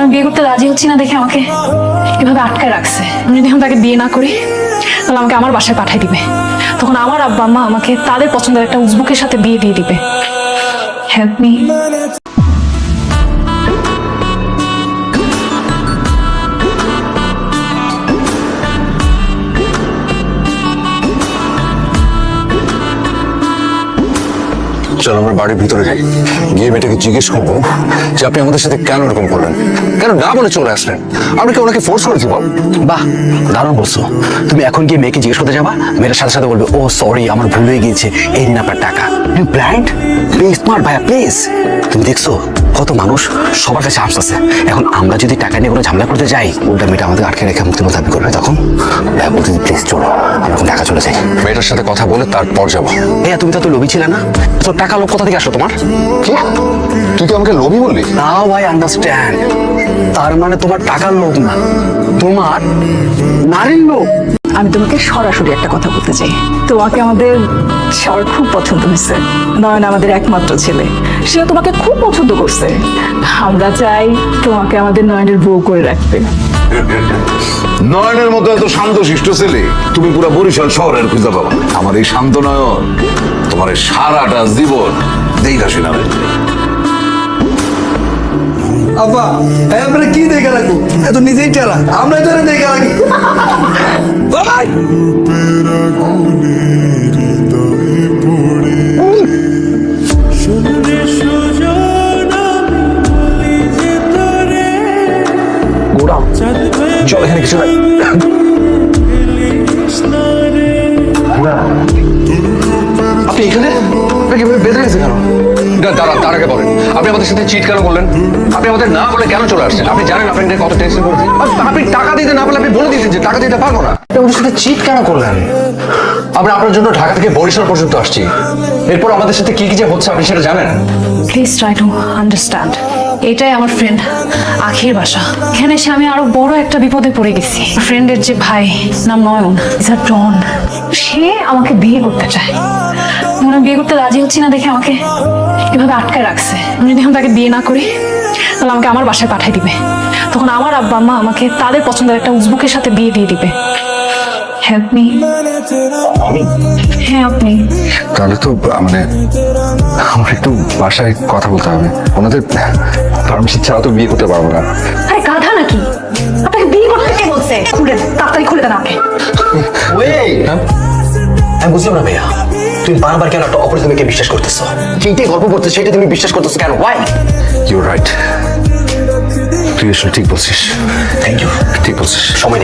আমি বিয়ে করতে রাজি হচ্ছি না দেখে আমাকে এভাবে আটকায় রাখছে। আমি যদি এখন তাকে বিয়ে না করি তাহলে আমাকে আমার বাসায় পাঠিয়ে দিবে। তখন আমার আব্বা আম্মা আমাকে তাদের পছন্দের একটা উজবুকের সাথে বিয়ে দিয়ে দিবে। Help me. চলো আমরা বাড়ির ভিতরে যাই, গিয়ে মেয়েটাকে জিজ্ঞেস করবো যে আপনি আমাদের সাথে কেন এরকম করলেন, কেন না বলে চলে আসলেন। আমরা কি ওনাকে ফোর্স করেছি? বল। বাহ, দারুণ বলছো। তুমি এখন গিয়ে মেয়েকে জিজ্ঞেস করতে যাবা, মেয়েটার সাথে সাথে বলবে ও সরি আমার ভুল হয়ে গিয়েছে, এই নিন আপনার টাকা। ব্লাইন্ড প্লিজ, স্মার্ট ভাইয়া প্লিজ। তুমি দেখছো কত মানুষ সবার কাছে আসতেছে। এখন আমরা যদি টাকা নিয়ে কোনো ঝামেলা করতে যাই, উল্টা মেয়েটা আমাদের আটকে রেখে মুক্তি দাবি করবে। তখন ভাইয়া বলতে প্লিজ চলো আমরা এখন ঢাকা চলে যাই। মেয়েটার সাথে কথা বলে তারপর যাবো। ভাইয়া তুমি তো লোভী ছিলে না? তো টাকা লোক কোথা থেকে আসলো তোমার? কি তুই কি আমাকে লোভী বললি? নাও ভাই আন্ডারস্ট্যান্ড, তার মানে তোমার টাকার লোভ না, তোমার নারীর লোভ। আমি তোমাকে সরাসরি একটা কথা বলতে চাই। তোমাকে আমাদের সবার খুব পছন্দ হয়েছে। নয়ন আমাদের একমাত্র ছেলে, সে তোমাকে খুব পছন্দ করছে। আমরা চাই তোমাকে আমাদের নয়নের বউ করে রাখতে। নয়নের মতো এত শান্ত শিষ্ট ছেলে তুমি পুরো বরিশাল শহরের খুঁজে পাবা। আমার এই শান্ত নয়ন তোমার এই সারাটা জীবন দেখা শোনা আব্বা আমরা কি দেখে রাখবো? এত নিজেই টেরা, আমরা তো দেখে রাখি। বাবাই গোড়া চল, এখানে কিছু নাই। আপনি এখানে বেঁধে গেছে কেন? দাঁড়ান, তার আগে বলেন আপনি আমাদের সাথে চিট কেন করলেন? আপনি আমাদের না বলে কেন চলে আসছেন? আপনি জানেন আপনি কত টেনশন করেছেন। আপনি টাকা দিতে না পারলে আপনি বলে দিয়েছেন যে টাকা দিতে পারবো না। আপনি আমাদের সাথে চিট কেন করলেন? আমরা আপনার জন্য ঢাকা থেকে বরিশাল পর্যন্ত আসছি। এরপর আমাদের সাথে কি কি যে হচ্ছে আপনি সেটা জানেন? Please try to understand. এটাই আমার ফ্রেন্ড আখির বাসা। এখানে এসে আমি আরো বড় একটা বিপদে পড়ে গেছি। ফ্রেন্ডের যে ভাই নাম নয়ন, ডন, সে আমাকে বিয়ে করতে চায়। আমি বিয়ে করতে রাজি হচ্ছি না দেখে আমাকে এভাবে আটকায় রাখছে। আমি যদি এখন তাকে বিয়ে না করি তাহলে আমাকে আমার বাসায় পাঠিয়ে দিবে। তখন আমার আব্বা আম্মা আমাকে তাদের পছন্দের একটা উজবুকের সাথে বিয়ে দিয়ে দিবে। Help me. হ্যাঁ আপনি। তাহলে তো মানে আমার একটু বাসায় কথা বলতে হবে। ওনাদের পারমিশন ছাড়া তো বিয়ে করতে পারবো না। আরে গাধা নাকি? আপনাকে বিয়ে করতে কে বলছে? খুলে দেন, তাড়াতাড়ি খুলে দেন আমাকে। আমি বুঝলাম না ভাইয়া, তুমি বারবার কেন একটা অপরিচিত মেয়েকে বিশ্বাস করতেছো? সেইটাই গল্প করতে, সেটা তুমি বিশ্বাস করতেছো কেন? ওয়াই? ইউ রাইট, তুই আসলে ঠিক বলছিস। Thank you. ঠিক বলছিস। সময়